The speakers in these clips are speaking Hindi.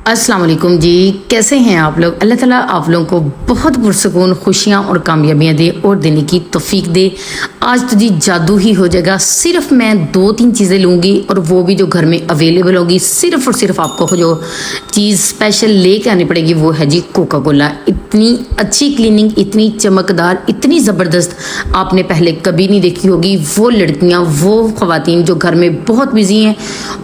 अस्सलाम वालेकुम जी। कैसे हैं आप लोग? अल्लाह ताला आप लोगों को बहुत पुरसकून खुशियाँ और कामयाबियाँ दे और देने की तौफीक दे। आज तो जी जादू ही हो जाएगा। सिर्फ मैं 2-3 चीज़ें लूँगी और वो भी जो घर में अवेलेबल होगी। सिर्फ और सिर्फ आपको जो चीज़ स्पेशल लेके आनी पड़ेगी वो है जी कोका कोला। इतनी अच्छी क्लीनिंग, इतनी चमकदार, इतनी ज़बरदस्त आपने पहले कभी नहीं देखी होगी। वो लड़कियाँ, वो ख़वातीन जो घर में बहुत बिजी हैं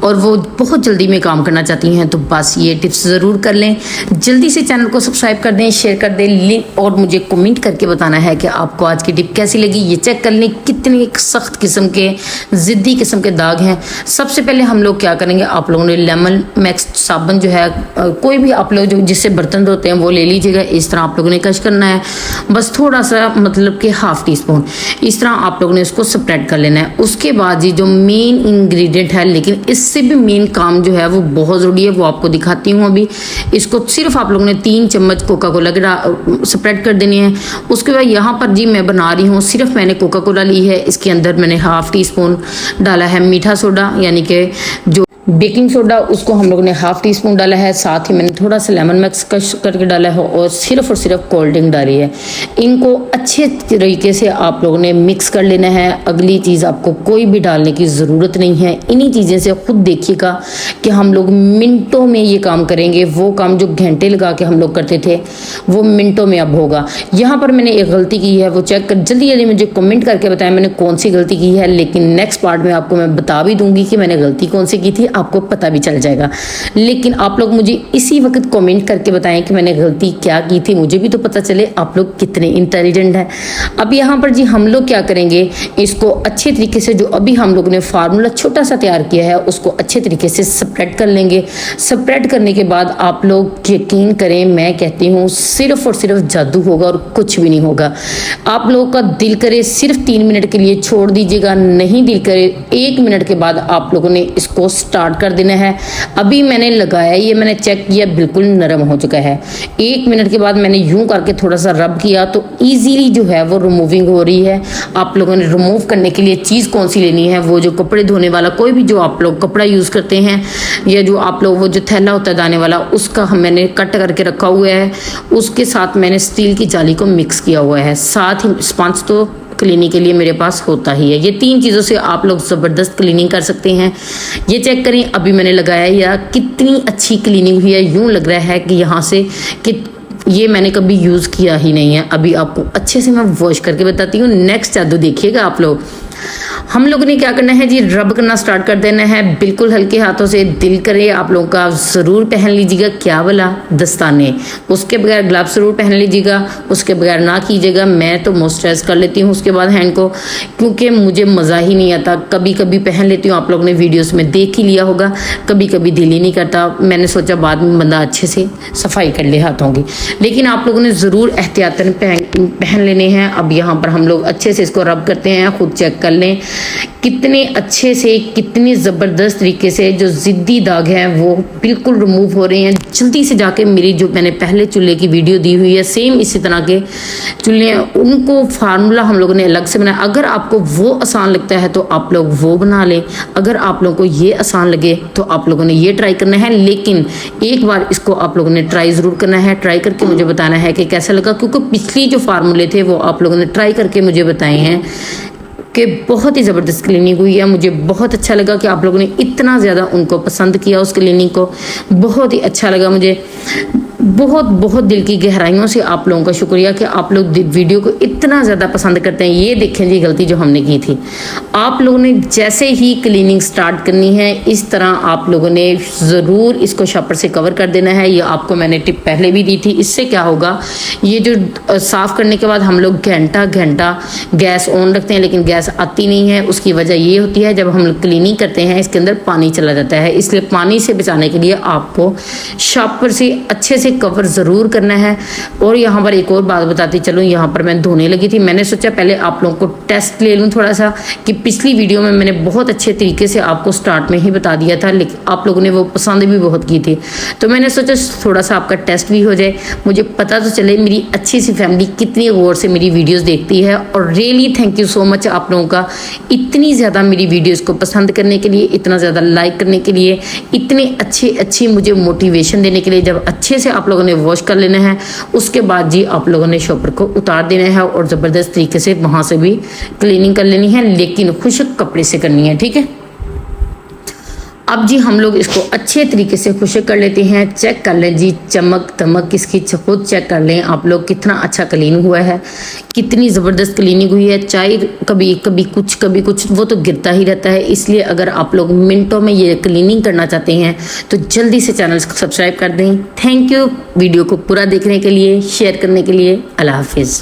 और वो बहुत जल्दी में काम करना चाहती हैं, तो बस ये टिप्स ज़रूर कर लें। जल्दी से चैनल को सब्सक्राइब कर दें, शेयर कर दें लिंक, और मुझे कमेंट करके बताना है कि आपको आज की टिप कैसी लगी। ये चेक कर लें कितने सख्त किस्म के, ज़िद्दी किस्म के दाग हैं। सबसे पहले हम लोग क्या करेंगे, आप लोगों ने लेमन मैक्स साबुन जो है, कोई भी आप लोग जो जिससे बर्तन धोते हैं वो ले लीजिएगा। इस तरह आप लोगों ने कश करना है, बस थोड़ा सा, मतलब कि ½ टीस्पून इस तरह आप लोगों ने इसको स्प्रेड कर लेना है। उसके बाद जी जो मेन इंग्रेडिएंट है, लेकिन इससे भी मेन काम जो है वो बहुत ज़रूरी है, वो आपको दिखाती हूँ अभी। इसको सिर्फ आप लोगों ने 3 चम्मच कोका कोला के स्प्रेड कर देनी है। उसके बाद यहाँ पर जी मैं बना रही हूँ, सिर्फ मैंने कोका कोला ली है। इसके अंदर मैंने ½ टीस्पून डाला है मीठा सोडा, यानी कि जो बेकिंग सोडा, उसको हम लोगों ने ½ टीस्पून डाला है। साथ ही मैंने थोड़ा सा लेमन मैक्स कश करके डाला है और सिर्फ कोल्ड ड्रिंक डाली है। इनको अच्छे तरीके से आप लोगों ने मिक्स कर लेना है। अगली चीज़ आपको कोई भी डालने की ज़रूरत नहीं है। इन्हीं चीज़ें से खुद देखिएगा कि हम लोग मिनटों में ये काम करेंगे। वो काम जो घंटे लगा के हम लोग करते थे वो मिनटों में अब होगा। यहाँ पर मैंने एक गलती की है, वो चेक कर जल्दी मुझे कमेंट करके बताएं मैंने कौन सी गलती की है। लेकिन नेक्स्ट पार्ट में आपको मैं बता भी दूंगी कि मैंने गलती कौन सी की थी, आपको पता भी चल जाएगा। लेकिन आप लोग मुझे इसी वक्त कमेंट करके बताएं कि मैंने गलती क्या की थी, मुझे भी तो पता चले आप लोग कितने इंटेलिजेंट हैं। अब यहाँ पर जी हम लोग क्या करेंगे, इसको अच्छे तरीके से जो अभी हम लोग ने फार्मूला छोटा सा तैयार किया है उसको अच्छे तरीके से स्प्रेड कर लेंगे। स्प्रेड करने के बाद आप लोग यकीन करें, मैं कहती हूँ सिर्फ और सिर्फ जादू होगा और कुछ भी नहीं होगा। आप लोगों का दिल करे सिर्फ 3 मिनट के लिए छोड़ दीजिएगा, नहीं दिल करे 1 मिनट के बाद आप लोगों ने इसको स्टार्ट कर देना है। अभी मैंने लगाया, ये मैंने चेक किया, बिल्कुल नरम हो चुका है। 1 मिनट के बाद मैंने यूं करके थोड़ा सा रब किया तो इजीली जो है वो रिमूविंग हो रही है। आप लोगों ने रिमूव करने के लिए चीज़ कौन सी लेनी है, वो जो कपड़े धोने वाला, कोई भी जो आप लोग कपड़ा यूज़ करते हैं, या जो आप लोग वो जो थैला होता है दाने वाला, उसका मैंने कट करके रखा हुआ है। उसके साथ मैंने स्टील की जाली को मिक्स किया हुआ है। साथ ही स्पंज तो क्लीनिंग के लिए मेरे पास होता ही है। ये 3 चीज़ों से आप लोग ज़बरदस्त क्लीनिंग कर सकते हैं। ये चेक करें, अभी मैंने लगाया या कितनी अच्छी क्लीनिंग हुई है। यूँ लग रहा है कि यहाँ से कि ये मैंने कभी यूज़ किया ही नहीं है। अभी आपको अच्छे से मैं वॉश करके बताती हूँ। नेक्स्ट जादू देखिएगा आप लोग। हम लोगों ने क्या करना है जी, रब करना स्टार्ट कर देना है बिल्कुल हल्के हाथों से। दिल करे आप लोगों का ज़रूर पहन लीजिएगा, क्या वाला दस्ताने, उसके बगैर ग्लव्स ज़रूर पहन लीजिएगा, उसके बगैर ना कीजिएगा। मैं तो मॉइस्चराइज कर लेती हूँ उसके बाद हैंड को, क्योंकि मुझे मज़ा ही नहीं आता। कभी कभी पहन लेती हूँ, आप लोगों ने वीडियोस में देख ही लिया होगा। कभी कभी दिल ही नहीं करता, मैंने सोचा बाद में बंदा अच्छे से सफाई कर ले हाथों की। लेकिन आप लोगों ने ज़रूर एहतियातन पहन लेने हैं। अब यहाँ पर हम लोग अच्छे से इसको रब करते हैं। खुद चेक कर लें कितने अच्छे से, कितनी ज़बरदस्त तरीके से जो ज़िद्दी दाग हैं वो बिल्कुल रिमूव हो रहे हैं। जल्दी से जाके मेरी जो मैंने पहले चूल्हे की वीडियो दी हुई है, सेम इसी तरह के चूल्हे, उनको फार्मूला हम लोगों ने अलग से बनाया। अगर आपको वो आसान लगता है तो आप लोग वो बना लें, अगर आप लोगों को ये आसान लगे तो आप लोगों ने ये ट्राई करना है। लेकिन एक बार इसको आप लोगों ने ट्राई ज़रूर करना है। ट्राई करके मुझे बताना है कि कैसा लगा, क्योंकि पिछली जो फार्मूले थे वो आप लोगों ने ट्राई करके मुझे बताए हैं कि बहुत ही ज़बरदस्त क्लीनिंग हुई है। मुझे बहुत अच्छा लगा कि आप लोगों ने इतना ज़्यादा उनको पसंद किया उस क्लीनिंग को। बहुत ही अच्छा लगा मुझे। बहुत दिल की गहराइयों से आप लोगों का शुक्रिया कि आप लोग वीडियो को इतना ज़्यादा पसंद करते हैं। ये देखें जी गलती जो हमने की थी। आप लोगों ने जैसे ही क्लीनिंग स्टार्ट करनी है, इस तरह आप लोगों ने ज़रूर इसको शापर से कवर कर देना है। ये आपको मैंने टिप पहले भी दी थी। इससे क्या होगा, ये जो साफ़ करने के बाद हम लोग घंटा गैस ऑन रखते हैं लेकिन गैस आती नहीं है। उसकी वजह ये होती है, जब हम लोग क्लीनिंग करते हैं इसके अंदर पानी चला जाता है। इसलिए पानी से बचाने के लिए आपको शापर से अच्छे से से कवर ज़रूर करना है। और यहाँ पर एक और बात बताती चलूँ, यहाँ पर मैं धोने लगी थी, मैंने सोचा पहले आप लोगों को टेस्ट ले लूँ थोड़ा सा, कि पिछली वीडियो में मैंने बहुत अच्छे तरीके से आपको स्टार्ट में ही बता दिया था, लेकिन आप लोगों ने वो पसंद भी बहुत की थी, तो मैंने सोचा थोड़ा सा आपका टेस्ट भी हो जाए, मुझे पता तो चले मेरी अच्छी सी फैमिली कितनी गौर से मेरी वीडियोस देखती है। और really thank you so much आप लोगों का, इतनी ज़्यादा मेरी वीडियोस को पसंद करने के लिए, इतना ज़्यादा लाइक करने के लिए, इतने अच्छी मुझे मोटिवेशन देने के लिए। जब अच्छे से आप लोगों ने वॉश कर लेना है, उसके बाद जी आप लोगों ने शॉपर को उतार देना है और ज़बरदस्त तरीके से वहाँ से भी क्लीनिंग कर लेनी है, लेकिन खुश्क कपड़े से करनी है, ठीक है। अब जी हम लोग इसको अच्छे तरीके से खुश्क कर लेते हैं। चेक कर लें जी चमक दमक इसकी, खुद चेक कर लें आप लोग कितना अच्छा क्लीन हुआ है, कितनी ज़बरदस्त क्लीनिंग हुई है। चाहे कभी कुछ वो तो गिरता ही रहता है, इसलिए अगर आप लोग मिनटों में ये क्लीनिंग करना चाहते हैं तो जल्दी से चैनल को सब्सक्राइब कर दें। थैंक यू वीडियो को पूरा देखने के लिए, शेयर करने के लिए। अल्लाह हाफिज़।